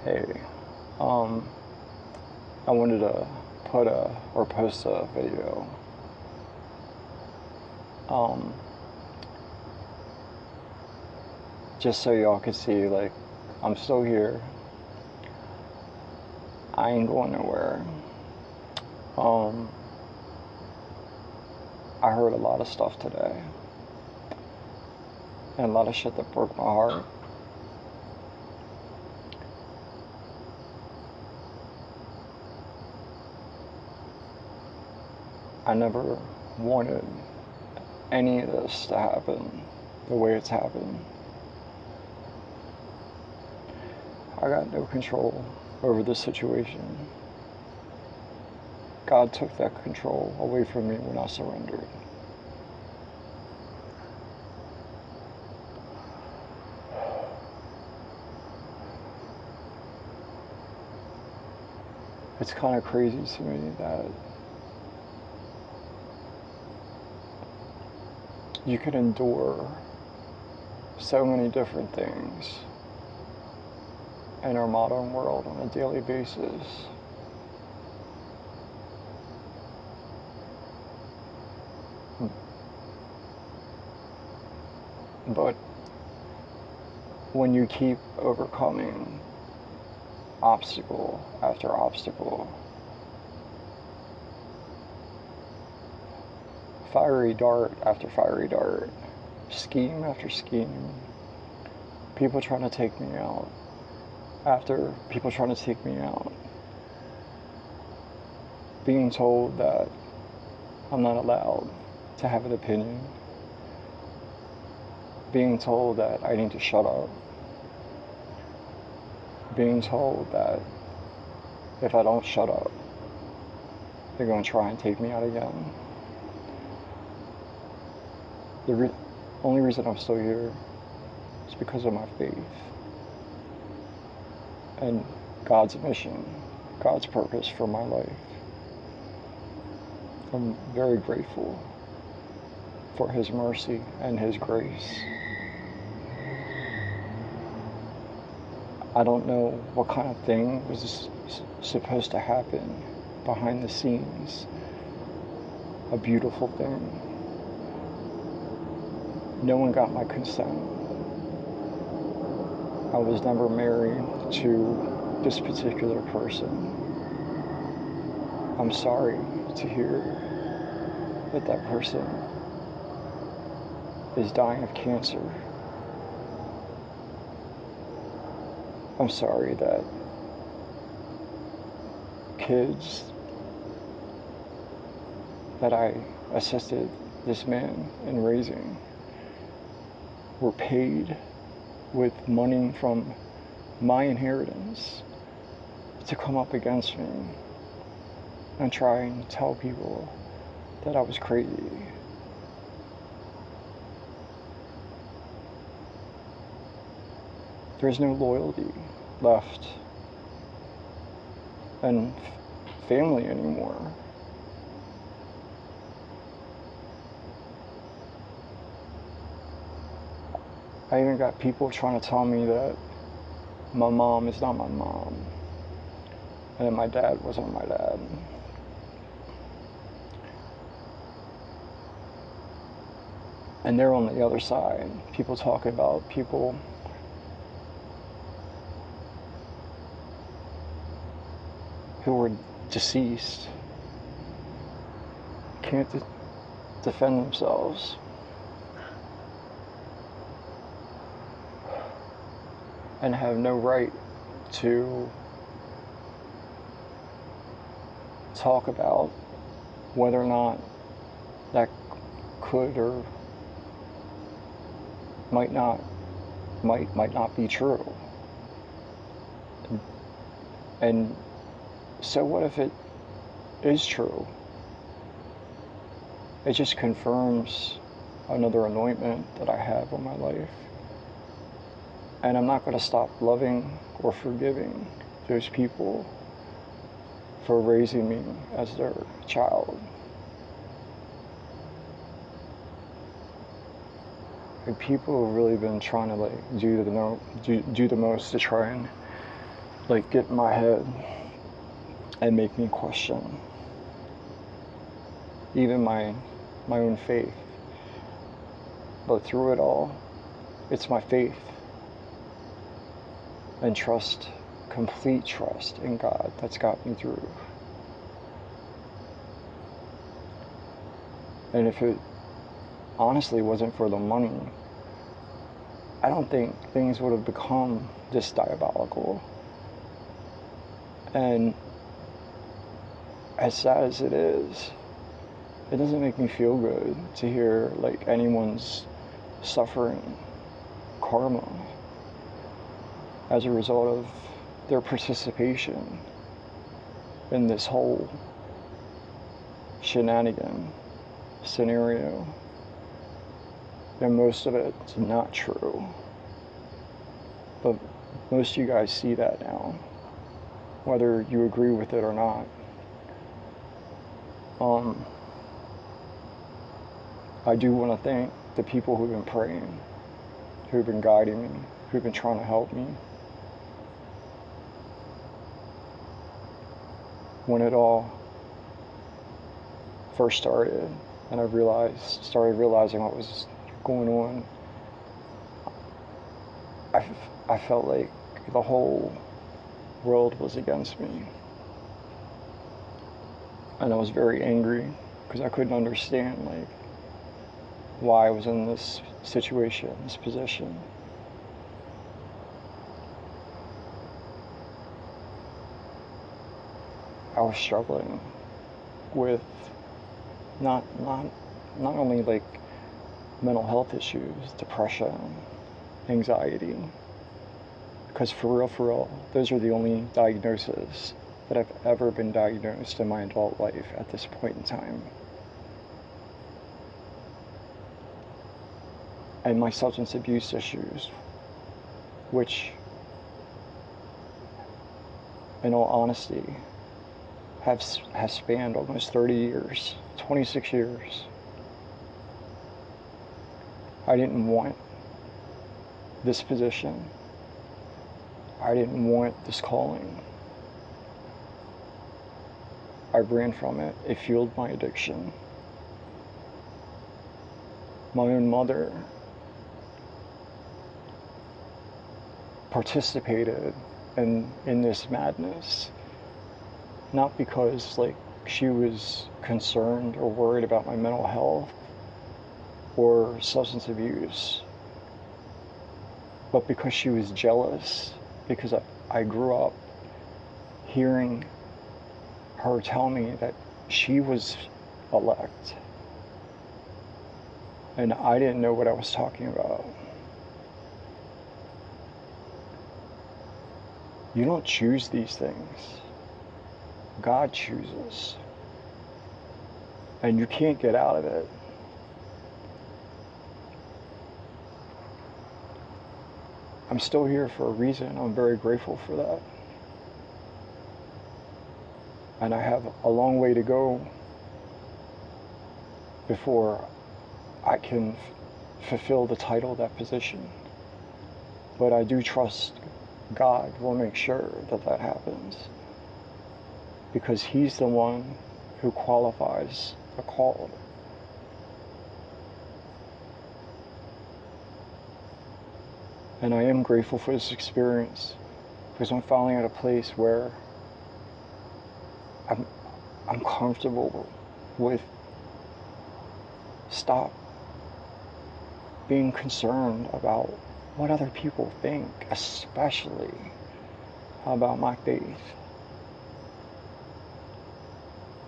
Hey, I wanted to post a video. Just so y'all could see, like, I'm still here. I ain't going nowhere. I heard a lot of stuff today. And a lot of shit that broke my heart. I never wanted any of this to happen the way it's happened. I got no control over the situation. God took that control away from me when I surrendered. It's kind of crazy to me that you can endure so many different things in our modern world on a daily basis. But when you keep overcoming obstacle after obstacle, fiery dart after fiery dart, scheme after scheme, people trying to take me out, after people trying to take me out, being told that I'm not allowed to have an opinion, being told that I need to shut up, being told that if I don't shut up, they're going to try and take me out again. The only reason I'm still here is because of my faith and God's mission, God's purpose for my life. I'm very grateful for His mercy and His grace. I don't know what kind of thing was supposed to happen behind the scenes. A beautiful thing. No one got my consent. I was never married to this particular person. I'm sorry to hear that that person is dying of cancer. I'm sorry that kids that I assisted this man in raising were paid with money from my inheritance to come up against me and try and tell people that I was crazy. There's no loyalty left in family anymore. I even got people trying to tell me that my mom is not my mom and that my dad wasn't my dad. And they're on the other side. People talking about people who were deceased can't defend themselves. And have no right to talk about whether or not that could or might not be true. And so what if it is true? It just confirms another anointment that I have on my life. And I'm not going to stop loving or forgiving those people for raising me as their child. And people have really been trying to do the most to try and like get in my head and make me question even my own faith. But through it all, it's my faith and trust, complete trust in God that's got me through. And if it honestly wasn't for the money, I don't think things would have become this diabolical. And as sad as it is, it doesn't make me feel good to hear like anyone's suffering karma as a result of their participation in this whole shenanigan scenario. And most of it's not true. But most of you guys see that now, whether you agree with it or not. I do want to thank the people who've been praying, who've been guiding me, who've been trying to help me. When it all first started and I started realizing what was going on, I felt like the whole world was against me. And I was very angry because I couldn't understand like why I was in this situation, this position. I was struggling with not only like mental health issues, depression, anxiety, because for real, those are the only diagnoses that I've ever been diagnosed in my adult life at this point in time. And my substance abuse issues, which, in all honesty, has spanned almost 30 years, 26 years. I didn't want this position. I didn't want this calling. I ran from it. It fueled my addiction. My own mother participated in this madness, not because like she was concerned or worried about my mental health or substance abuse, but because she was jealous, because I grew up hearing her tell me that she was elect and I didn't know what I was talking about. You don't choose these things. God chooses. And you can't get out of it. I'm still here for a reason. I'm very grateful for that. And I have a long way to go before I can fulfill the title of that position. But I do trust God will make sure that that happens, because He's the one who qualifies the called. And I am grateful for this experience, because I'm finally at a place where I'm comfortable with stop being concerned about what other people think, especially about my faith.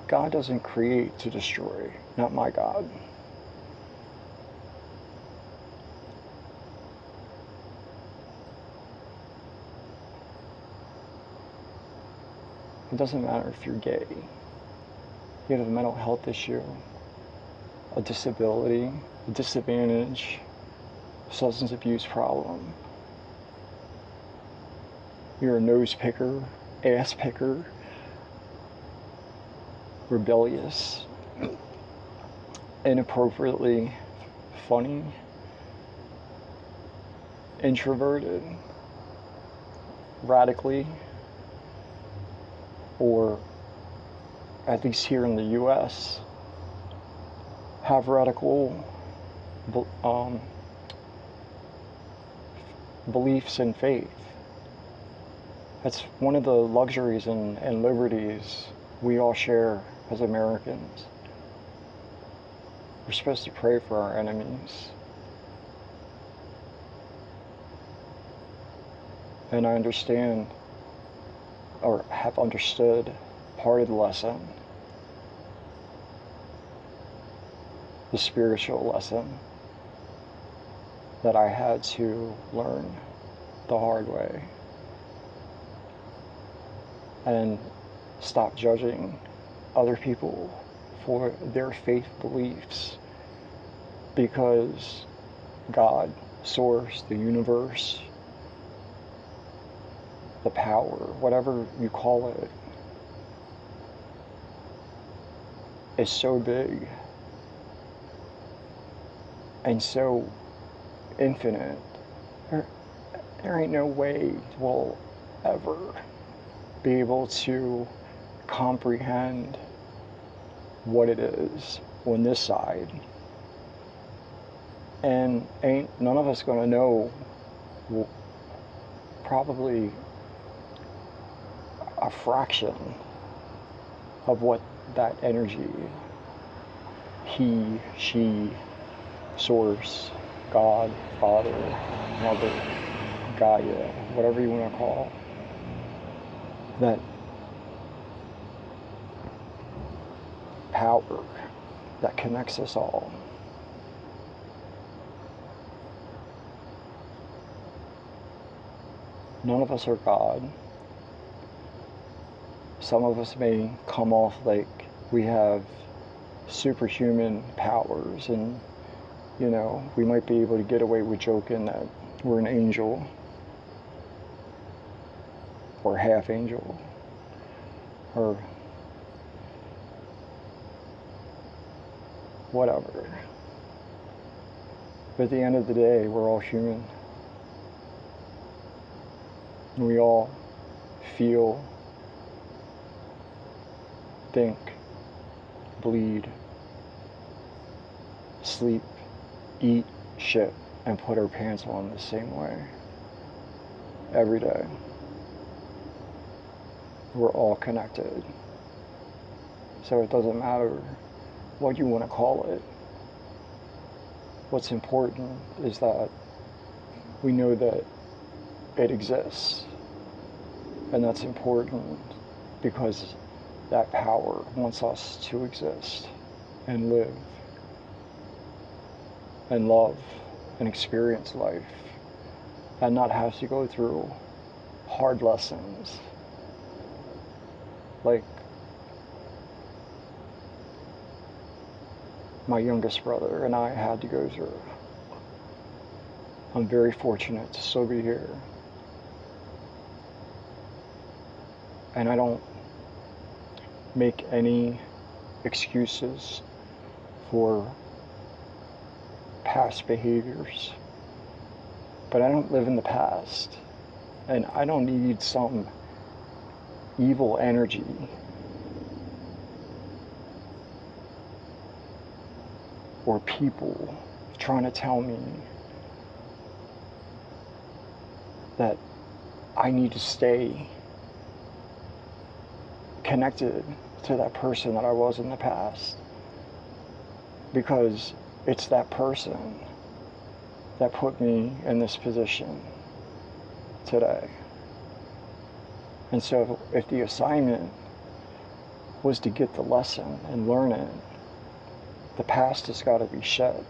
God doesn't create to destroy, not my God. It doesn't matter if you're gay, you have a mental health issue, a disability, a disadvantage, substance abuse problem. You're a nose picker, ass picker, rebellious, inappropriately funny, introverted, radically or at least here in the US, have radical beliefs and faith. That's one of the luxuries and liberties we all share as Americans. We're supposed to pray for our enemies. And I understand, or have understood, part of the lesson, the spiritual lesson that I had to learn the hard way, and stop judging other people for their faith beliefs, because God, source, the universe, the power, whatever you call it, is so big and so infinite. There ain't no way we'll ever be able to comprehend what it is on this side. And ain't none of us gonna know probably a fraction of what that energy, he, she, source, God, Father, Mother, Gaia, whatever you want to call, that power that connects us all. None of us are God. Some of us may come off like we have superhuman powers, and you know, we might be able to get away with joking that we're an angel or half angel, or whatever. But at the end of the day, we're all human. And we all feel, think, bleed, sleep, eat, shit, and put our pants on the same way every day. We're all connected. So it doesn't matter what you want to call it. What's important is that we know that it exists. And that's important because that power wants us to exist and live and love and experience life and not have to go through hard lessons like my youngest brother and I had to go through. I'm very fortunate to still be here. And I don't make any excuses for past behaviors. But I don't live in the past. And I don't need some evil energy or people trying to tell me that I need to stay connected to that person that I was in the past, because it's that person that put me in this position today. And so if the assignment was to get the lesson and learn it, the past has got to be shed.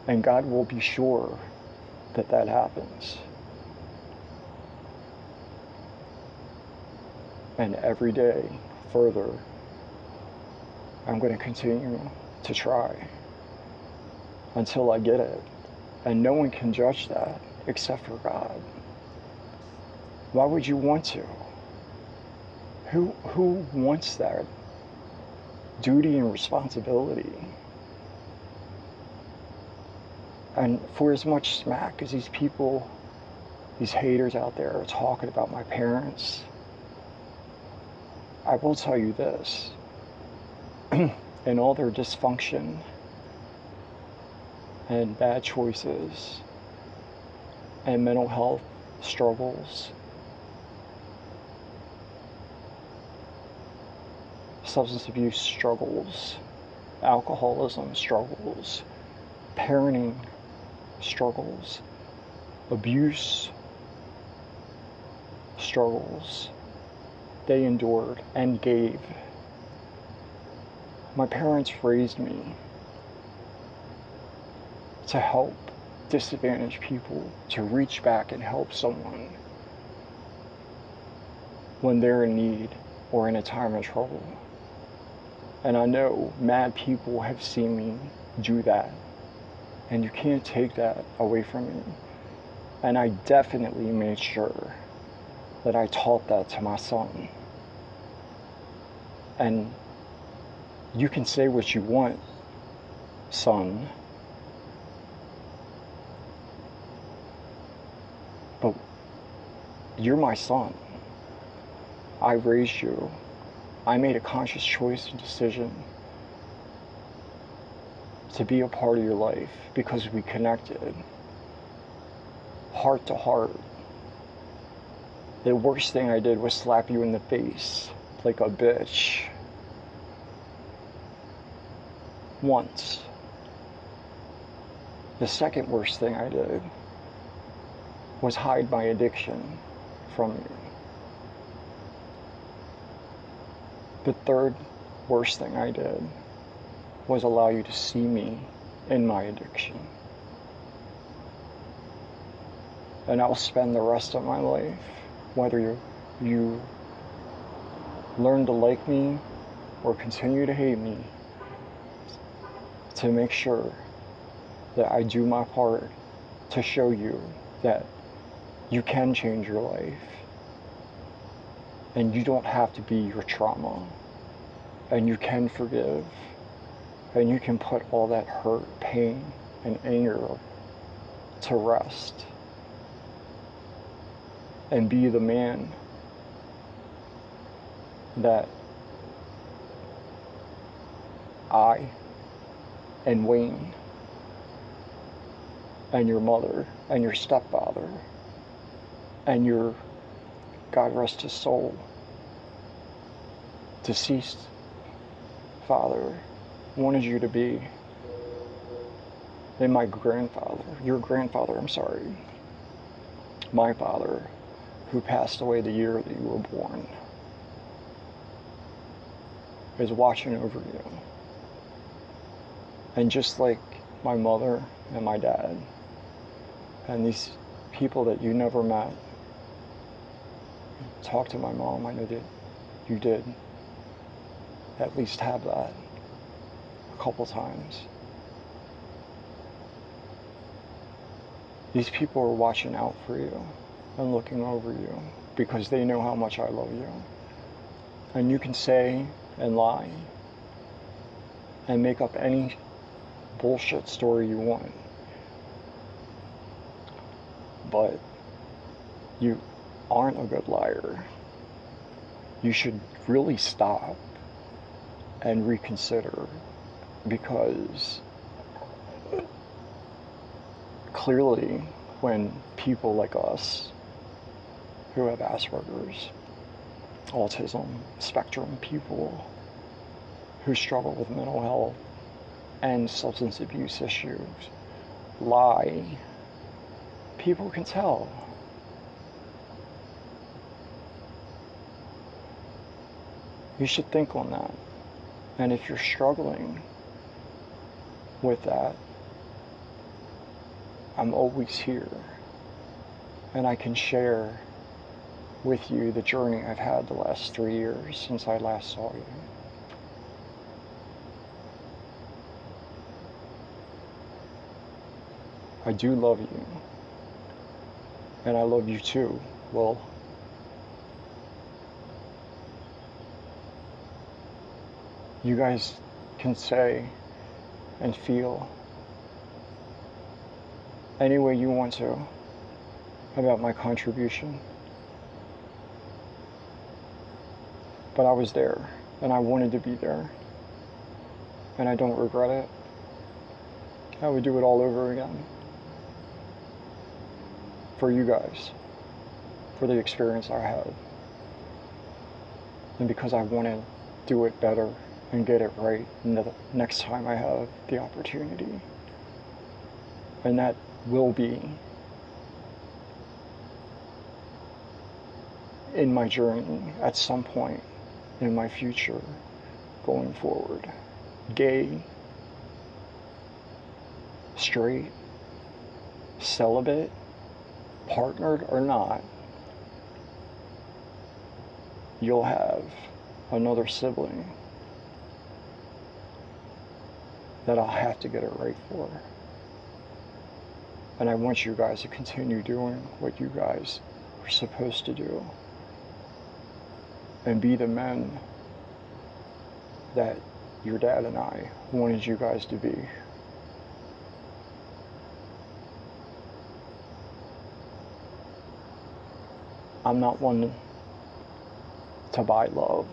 And God will be sure that that happens. And every day further, I'm going to continue to try until I get it. And no one can judge that except for God. Why would you want to? Who wants that duty and responsibility? And for as much smack as these these haters out there are talking about my parents. I will tell you this, in all their dysfunction and bad choices and mental health struggles, substance abuse struggles, alcoholism struggles, parenting struggles, abuse struggles, they endured and gave. My parents raised me to help disadvantaged people, to reach back and help someone when they're in need or in a time of trouble. And I know mad people have seen me do that, and you can't take that away from me. And I definitely made sure that I taught that to my son. And you can say what you want, son, but you're my son. I raised you. I made a conscious choice and decision to be a part of your life because we connected heart to heart. The worst thing I did was slap you in the face like a bitch. Once. The second worst thing I did was hide my addiction from you. The third worst thing I did was allow you to see me in my addiction. And I'll spend the rest of my life, whether you learn to like me or continue to hate me, to make sure that I do my part to show you that you can change your life and you don't have to be your trauma, and you can forgive, and you can put all that hurt, pain, and anger to rest and be the man that I and Wayne and your mother and your stepfather and your, God rest his soul, deceased father wanted you to be. And my grandfather, your grandfather, I'm sorry, my father, who passed away the year that you were born, is watching over you. And just like my mother and my dad, and these people that you never met, talk to my mom, I know that you did at least have that a couple times. These people are watching out for you and looking over you because they know how much I love you. And you can say and lie and make up any bullshit story you want, but you aren't a good liar. You should really stop and reconsider, because clearly when people like us who have Asperger's, autism, spectrum people who struggle with mental health and substance abuse issues lie, people can tell. You should think on that. And if you're struggling with that, I'm always here. And I can share with you the journey I've had the last 3 years since I last saw you. I do love you. And I love you too, Will. You guys can say and feel any way you want to. about my contribution. But I was there, and I wanted to be there, and I don't regret it. I would do it all over again. For you guys, for the experience I had. And because I want to do it better and get it right the next time I have the opportunity. And that will be in my journey at some point in my future going forward. Gay, straight, celibate, partnered or not, you'll have another sibling that I'll have to get it right for. And I want you guys to continue doing what you guys are supposed to do and be the men that your dad and I wanted you guys to be. I'm not one to buy love.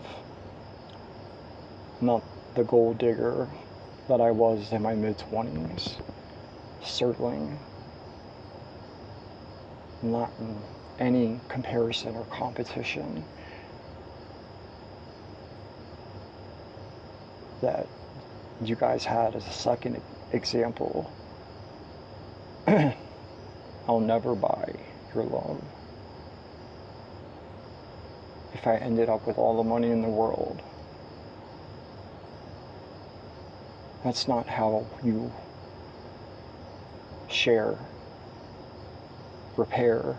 I'm not the gold digger that I was in my mid-20s, circling. Not in any comparison or competition that you guys had as a second example. I'll never buy your love. If I ended up with all the money in the world, that's not how you share, repair,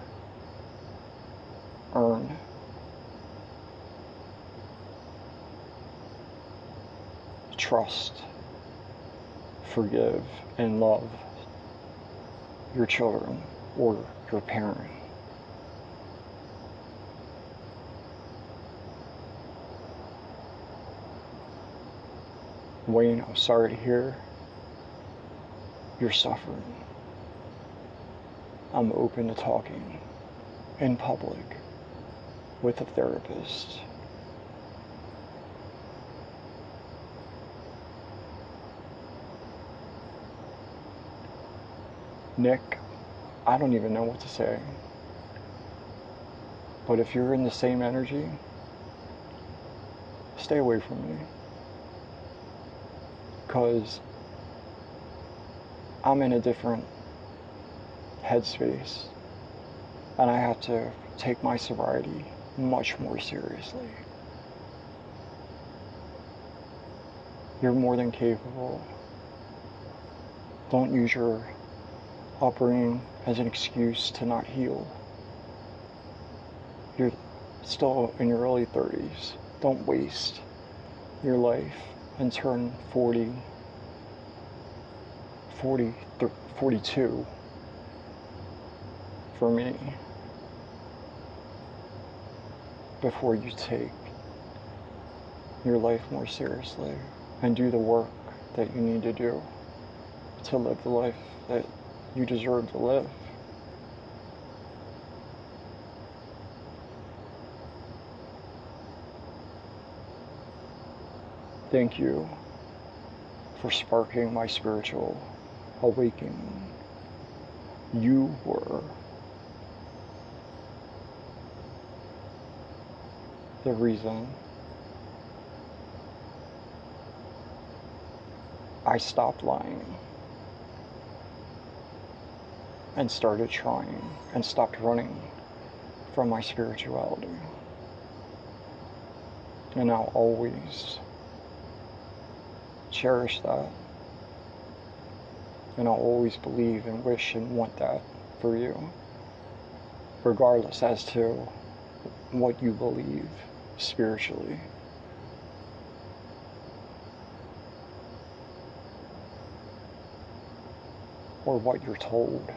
earn, trust, forgive, and love your children or your parent. Wayne, I'm sorry to hear you're suffering. I'm open to talking in public with a therapist. Nick, I don't even know what to say. But if you're in the same energy, stay away from me. Because I'm in a different headspace, and I have to take my sobriety much more seriously. You're more than capable. Don't use your upbringing as an excuse to not heal. You're still in your early 30s. Don't waste your life and turn 40, 42 for me before you take your life more seriously and do the work that you need to do to live the life that you deserve to live. Thank you for sparking my spiritual awakening. You were the reason I stopped lying and started trying and stopped running from my spirituality. And I'll always cherish that. And I'll always believe and wish and want that for you, regardless as to what you believe spiritually. Or what you're told.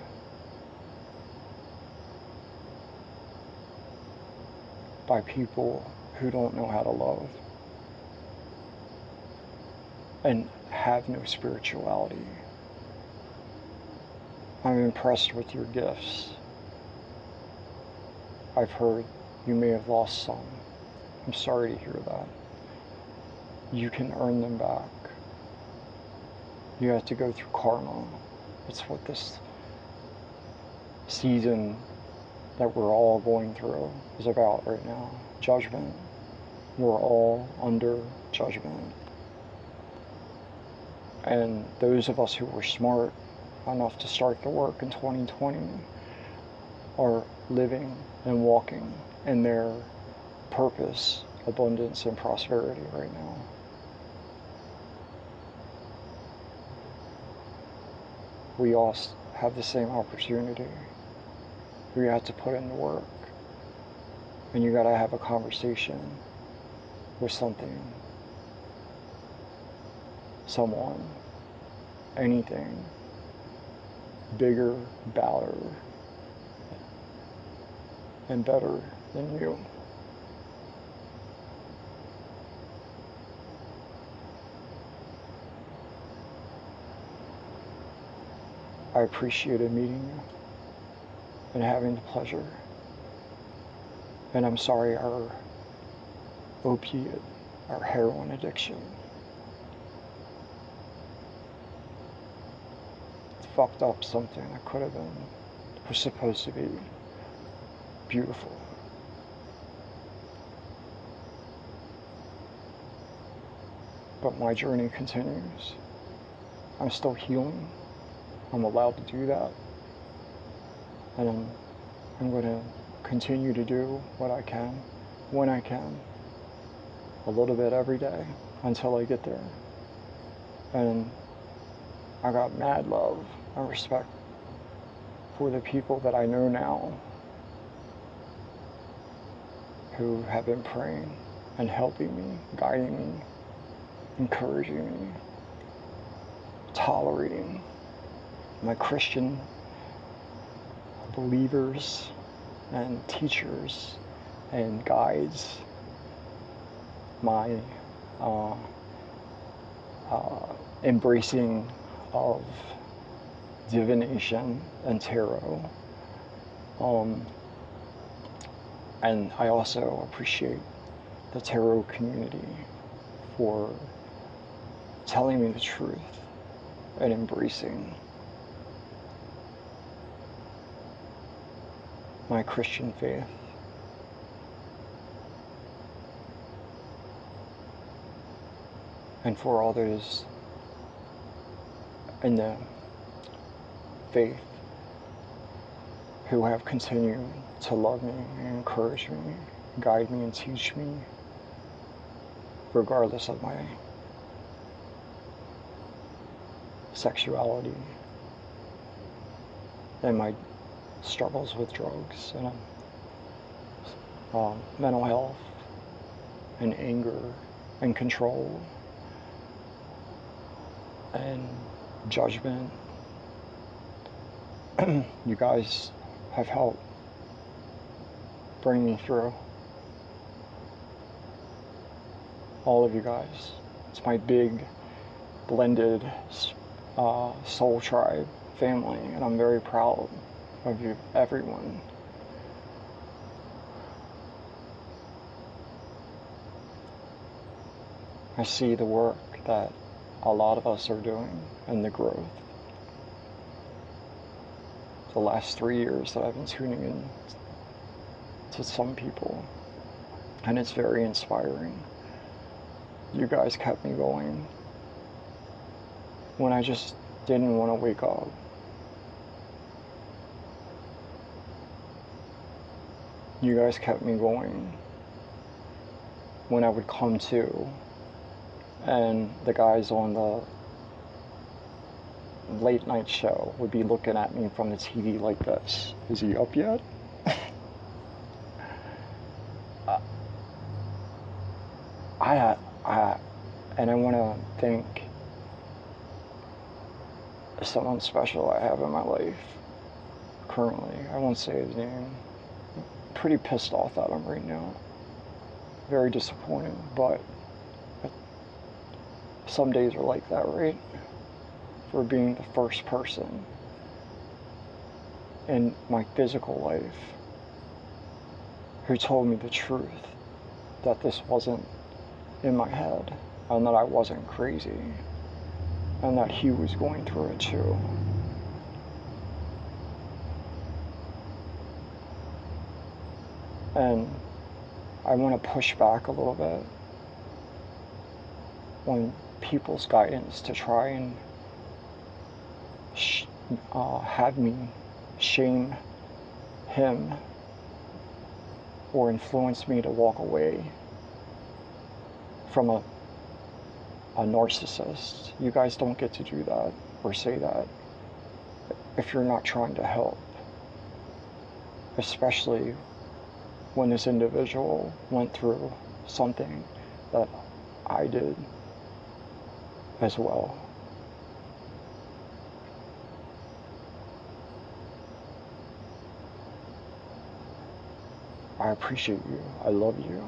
By people who don't know how to love and have no spirituality. I'm impressed with your gifts. I've heard you may have lost some. I'm sorry to hear that. You can earn them back. You have to go through karma. It's what this season that we're all going through is about right now. Judgment. We're all under judgment. And those of us who were smart enough to start the work in 2020 are living and walking in their purpose, abundance, and prosperity right now. We all have the same opportunity. We have to put in the work. And you gotta have a conversation with something, someone, anything bigger, badder, and better than you. I appreciated meeting you and having the pleasure. And I'm sorry our opiate, our heroin addiction, fucked up something that could have been, was supposed to be beautiful. But my journey continues. I'm still healing. I'm allowed to do that. And I'm going to continue to do what I can, when I can, a little bit every day until I get there. And I got mad love and respect for the people that I know now who have been praying and helping me, guiding me, encouraging me, tolerating my Christian believers and teachers and guides, my embracing of divination and tarot. And I also appreciate the tarot community for telling me the truth and embracing my Christian faith. And for all those in the faith who have continued to love me and encourage me, guide me and teach me, regardless of my sexuality and my struggles with drugs and mental health and anger and control and judgment. You guys have helped bring me through. All of you guys. It's my big blended soul tribe family, and I'm very proud of you, everyone. I see the work that a lot of us are doing and the growth. The last 3 years that I've been tuning in to some people, and it's very inspiring. You guys kept me going when I just didn't want to wake up. You guys kept me going when I would come to, and the guys on the late night show would be looking at me from the TV like this. Is he up yet? And I want to thank someone special I have in my life currently. I won't say his name. I'm pretty pissed off at him right now. Very disappointed, but some days are like that, right? For being the first person in my physical life who told me the truth, that this wasn't in my head, and that I wasn't crazy, and that he was going through it too. And I want to push back a little bit on people's guidance to try and have me shame him or influence me to walk away from a narcissist. You guys don't get to do that or say that if you're not trying to help, especially when this individual went through something that I did as well. I appreciate you. I love you.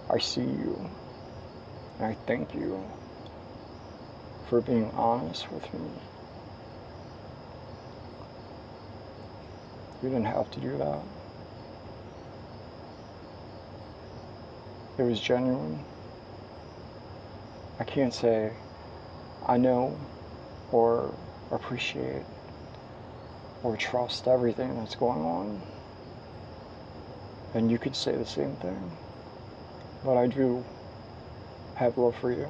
I see you. And I thank you for being honest with me. You didn't have to do that. It was genuine. I can't say I know or appreciate or trust everything that's going on. And you could say the same thing. But I do have love for you.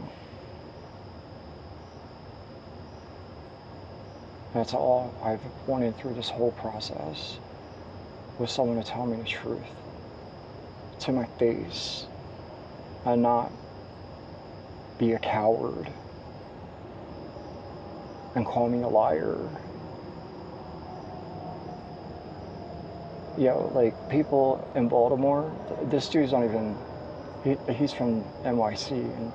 That's all I've wanted through this whole process, was someone to tell me the truth to my face and not be a coward and call me a liar. Like people in Baltimore, this dude's not even, he's from NYC, and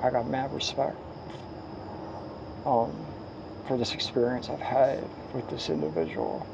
I got mad respect for this experience I've had with this individual.